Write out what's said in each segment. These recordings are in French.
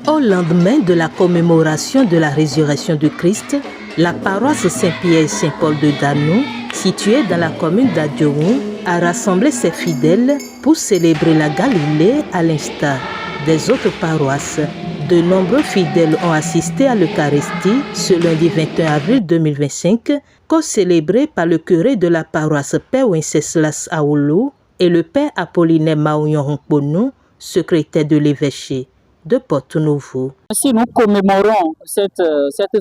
Au lendemain de la commémoration de la résurrection du Christ, la paroisse Saint-Pierre et Saint-Paul de Danou, située dans la commune d'Adjoun, a rassemblé ses fidèles pour célébrer la Galilée à l'instar des autres paroisses. De nombreux fidèles ont assisté à l'Eucharistie ce lundi 21 avril 2025, co-célébrée par le curé de la paroisse Père Wenceslas Aoulou et le Père Apollinaire Maounion-Honkponou, secrétaire de l'évêché de Porto-Novo. Si nous commémorons cette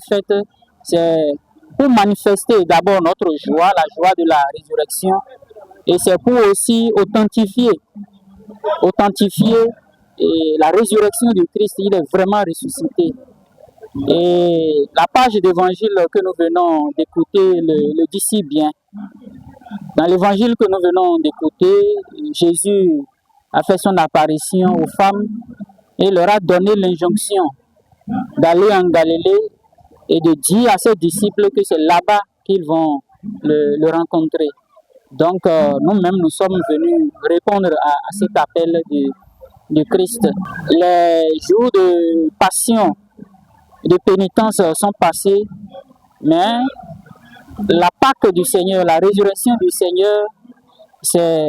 fête, c'est pour manifester d'abord notre joie, la joie de la résurrection, et c'est pour aussi authentifier et la résurrection du Christ. Il est vraiment ressuscité. Et la page d'évangile que nous venons d'écouter le dit si bien. Dans l'évangile que nous venons d'écouter, Jésus a fait son apparition aux femmes et leur a donné l'injonction d'aller en Galilée et de dire à ses disciples que c'est là-bas qu'ils vont le rencontrer. Donc nous-mêmes, nous sommes venus répondre à cet appel du Christ. Les jours de passion et de pénitence sont passés, mais la Pâque du Seigneur, la résurrection du Seigneur, c'est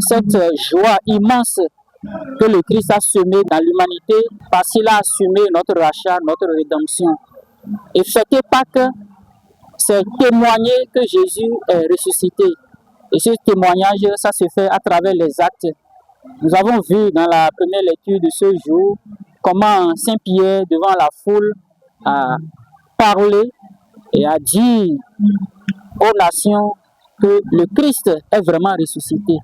cette joie immense que le Christ a semée dans l'humanité parce qu'il a assumé notre rachat, notre rédemption. Et fêter Pâques, c'est témoigner que Jésus est ressuscité. Et ce témoignage, ça se fait à travers les actes. Nous avons vu dans la première lecture de ce jour comment Saint-Pierre, devant la foule, a parlé et a dit aux nations que le Christ est vraiment ressuscité.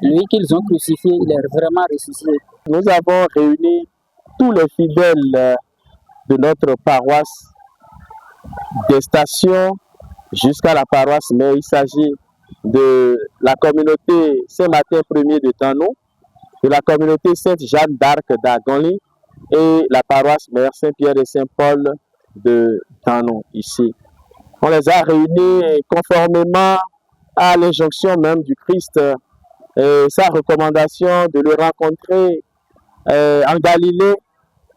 Lui qu'ils ont crucifié, il est vraiment ressuscité. Nous avons réuni tous les fidèles de notre paroisse, des stations jusqu'à la paroisse, mais il s'agit de la communauté Saint-Martin Ier de Danou, de la communauté Sainte-Jeanne d'Arc d'Agonly et la paroisse Mère Saint-Pierre et Saint-Paul de Danou ici. On les a réunis conformément à l'injonction même du Christ et sa recommandation de le rencontrer en Galilée.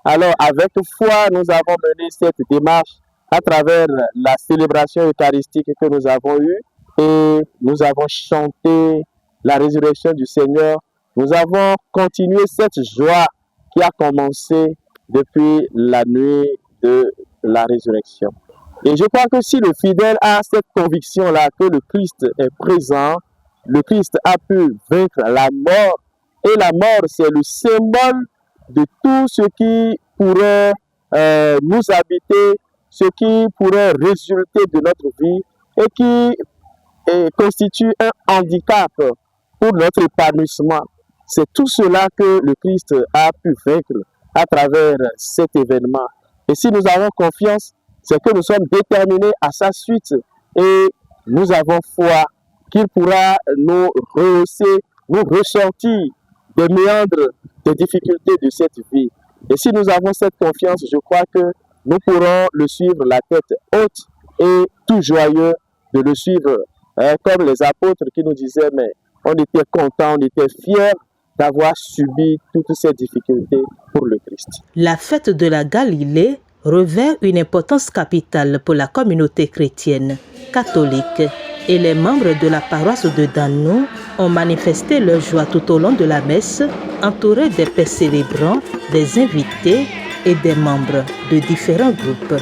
Alors avec foi, nous avons mené cette démarche à travers la célébration eucharistique que nous avons eue et nous avons chanté la résurrection du Seigneur. Nous avons continué cette joie qui a commencé depuis la nuit de la résurrection. Et je crois que si le fidèle a cette conviction-là que le Christ est présent, le Christ a pu vaincre la mort, et la mort c'est le symbole de tout ce qui pourrait nous habiter, ce qui pourrait résulter de notre vie et qui constitue un handicap pour notre épanouissement. C'est tout cela que le Christ a pu vaincre à travers cet événement. Et si nous avons confiance, c'est que nous sommes déterminés à sa suite et nous avons foi qu'il pourra nous rehausser, nous ressortir des méandres, des difficultés de cette vie. Et si nous avons cette confiance, je crois que nous pourrons le suivre la tête haute et tout joyeux de le suivre. Comme les apôtres qui nous disaient, mais on était contents, on était fiers d'avoir subi toutes ces difficultés pour le Christ. La fête de la Galilée revêt une importance capitale pour la communauté chrétienne, catholique, et les membres de la paroisse de Danou ont manifesté leur joie tout au long de la messe, entourés des pères célébrants, des invités et des membres de différents groupes.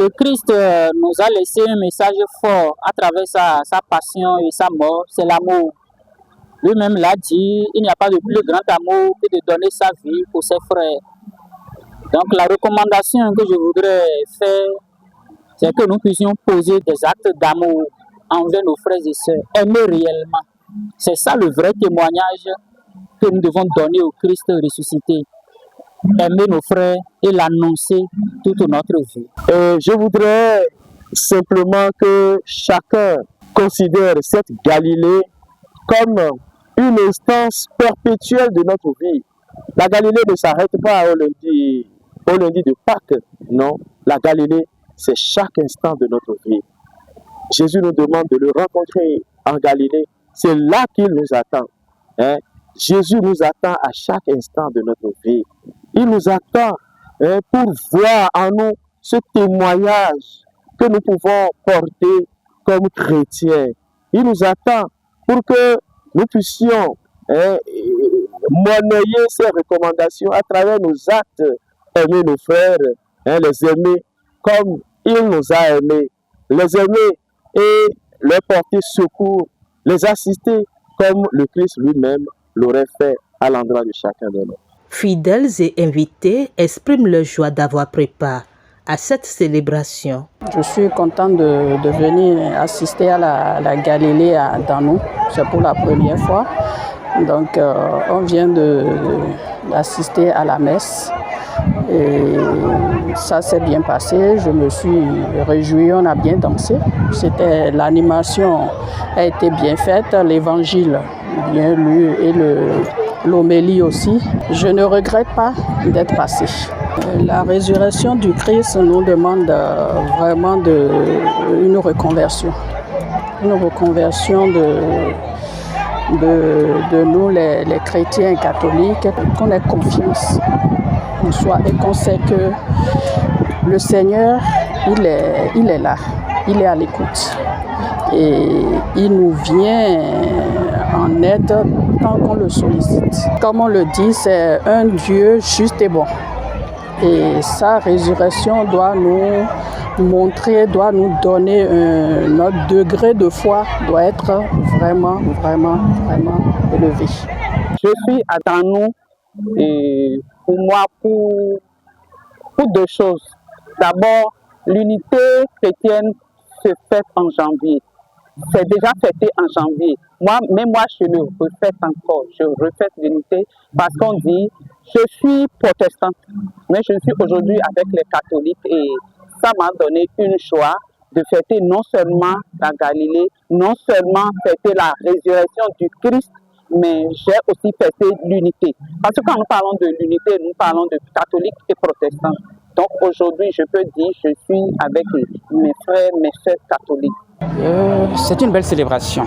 Le Christ nous a laissé un message fort à travers sa passion et sa mort, c'est l'amour. Lui-même l'a dit, il n'y a pas de plus grand amour que de donner sa vie pour ses frères. Donc la recommandation que je voudrais faire, c'est que nous puissions poser des actes d'amour envers nos frères et sœurs, aimer réellement. C'est ça le vrai témoignage que nous devons donner au Christ ressuscité. Aimer nos frères et l'annoncer toute notre vie. Je voudrais simplement que chacun considère cette Galilée comme une instance perpétuelle de notre vie. La Galilée ne s'arrête pas au lundi de Pâques, non. La Galilée, c'est chaque instant de notre vie. Jésus nous demande de le rencontrer en Galilée. C'est là qu'il nous attend. Jésus nous attend à chaque instant de notre vie. Il nous attend pour voir en nous ce témoignage que nous pouvons porter comme chrétiens. Il nous attend pour que nous puissions monnayer ces recommandations à travers nos actes, aimer nos frères, les aimer comme il nous a aimés, les aimer et leur porter secours, les assister comme le Christ lui-même l'aurait fait à l'endroit de chacun de nous. Fidèles et invités expriment leur joie d'avoir pris part à cette célébration. Je suis contente de venir assister à la Galilée à Danou. C'est pour la première fois. Donc, on vient d'assister à la messe. Et ça s'est bien passé. Je me suis réjouie. On a bien dansé. L'animation a été bien faite. L'évangile bien lu et l'homélie aussi. Je ne regrette pas d'être passé. La résurrection du Christ nous demande vraiment une reconversion. Une reconversion de nous, les chrétiens catholiques, qu'on ait confiance en soi et qu'on sait que le Seigneur, il est là, il est à l'écoute. Et il nous vient en aide tant qu'on le sollicite. Comme on le dit, c'est un Dieu juste et bon. Et sa résurrection doit nous montrer, doit nous donner notre degré de foi doit être vraiment, vraiment, vraiment élevé. Je suis à Danou et pour moi, pour deux choses. D'abord, l'unité chrétienne se fête en janvier. C'est déjà fêté en janvier. Moi, je le refais encore. Je refais l'unité parce qu'on dit, je suis protestante, mais je suis aujourd'hui avec les catholiques et ça m'a donné une joie de fêter non seulement la Galilée, non seulement fêter la résurrection du Christ, mais j'ai aussi fêté l'unité. Parce que quand nous parlons de l'unité, nous parlons de catholiques et protestants. Donc aujourd'hui, je peux dire que je suis avec mes frères, mes sœurs catholiques. C'est une belle célébration.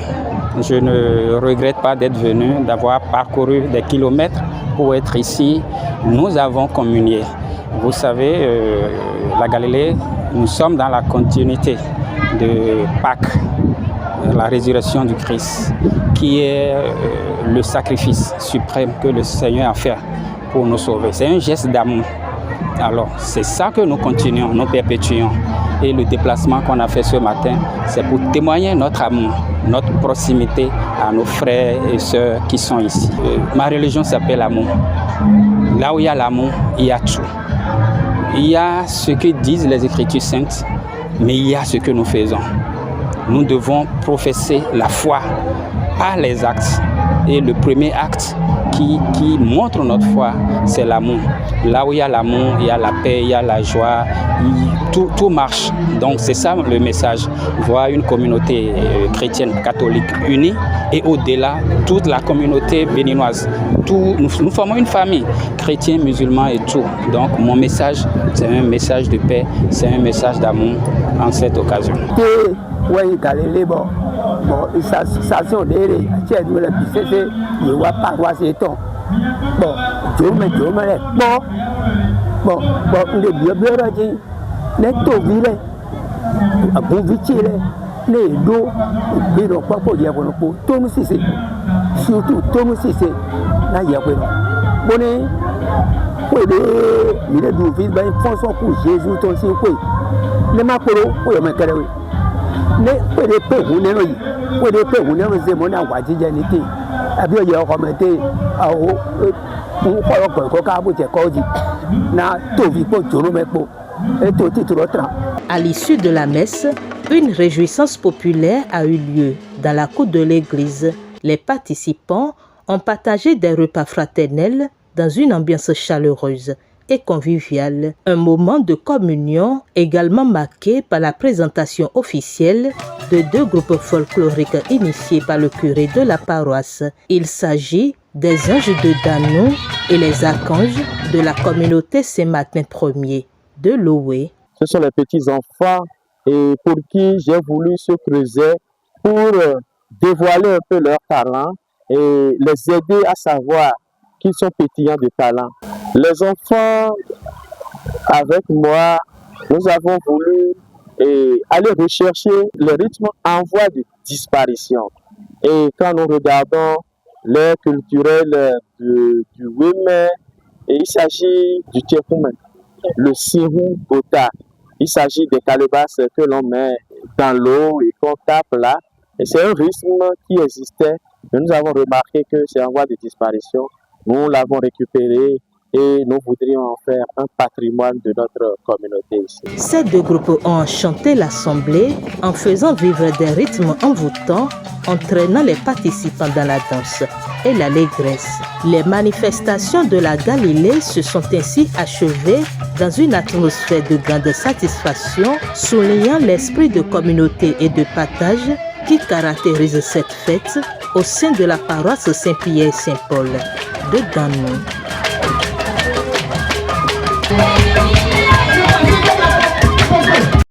Je ne regrette pas d'être venu, d'avoir parcouru des kilomètres pour être ici. Nous avons communié. Vous savez, la Galilée, nous sommes dans la continuité de Pâques, la résurrection du Christ, qui est le sacrifice suprême que le Seigneur a fait pour nous sauver. C'est un geste d'amour. Alors, c'est ça que nous continuons, nous perpétuons. Et le déplacement qu'on a fait ce matin, c'est pour témoigner notre amour, notre proximité à nos frères et sœurs qui sont ici. Ma religion s'appelle l'amour. Là où il y a l'amour, il y a tout. Il y a ce que disent les Écritures saintes, mais il y a ce que nous faisons. Nous devons professer la foi par les actes. Et le premier acte qui montre notre foi, c'est l'amour. Là où il y a l'amour, il y a la paix, il y a la joie, tout marche. Donc c'est ça le message. Voir une communauté chrétienne, catholique unie et au-delà, toute la communauté béninoise. Nous formons une famille, chrétiens, musulmans et tout. Donc mon message, c'est un message de paix, c'est un message d'amour en cette occasion. Oui, Galilée, bon, ça sont des tiens, nous les pisser, il y a paroisse et tout. Bon, Dieu me bon, les biographies, les toviles, à bon vitile, les dos, les bidons, pas pour dire pour tout nous c'est surtout tout nous c'est là il y a bonnet il du fils ben François pour Jésus ton si quoi le makoro pour le makere ne pour le peu vous ne oui pour le peu vous ne vous mon a wadi janité abi yo commenter a o ko ko ka bu te ko di na to vi po joro mepo et to titre autre. À l'issue de la messe, une réjouissance populaire a eu lieu dans la cour de l'église. Les participants ont partagé des repas fraternels dans une ambiance chaleureuse et conviviale. Un moment de communion également marqué par la présentation officielle de 2 groupes folkloriques initiés par le curé de la paroisse. Il s'agit des Anges de Danou et les Archanges de la communauté Saint-Martin Ier de Loé. Ce sont les petits-enfants et pour qui j'ai voulu se creuser pour dévoiler un peu leur talent et les aider à savoir qu'ils sont pétillants de talent. Les enfants, avec moi, nous avons voulu aller rechercher le rythme en voie de disparition. Et quand nous regardons l'ère culturelle du Wémé, il s'agit du Tchekoumé, le Sirou Bota. Il s'agit des calebasses que l'on met dans l'eau et qu'on tape là. Et c'est un rythme qui existait, mais nous avons remarqué que c'est en voie de disparition. Nous l'avons récupéré et nous voudrions en faire un patrimoine de notre communauté ici. Ces 2 groupes ont enchanté l'assemblée en faisant vivre des rythmes envoûtants, entraînant les participants dans la danse et l'allégresse. Les manifestations de la Galilée se sont ainsi achevées dans une atmosphère de grande satisfaction, soulignant l'esprit de communauté et de partage qui caractérise cette fête au sein de la paroisse Saint-Pierre-Saint-Paul de Danou.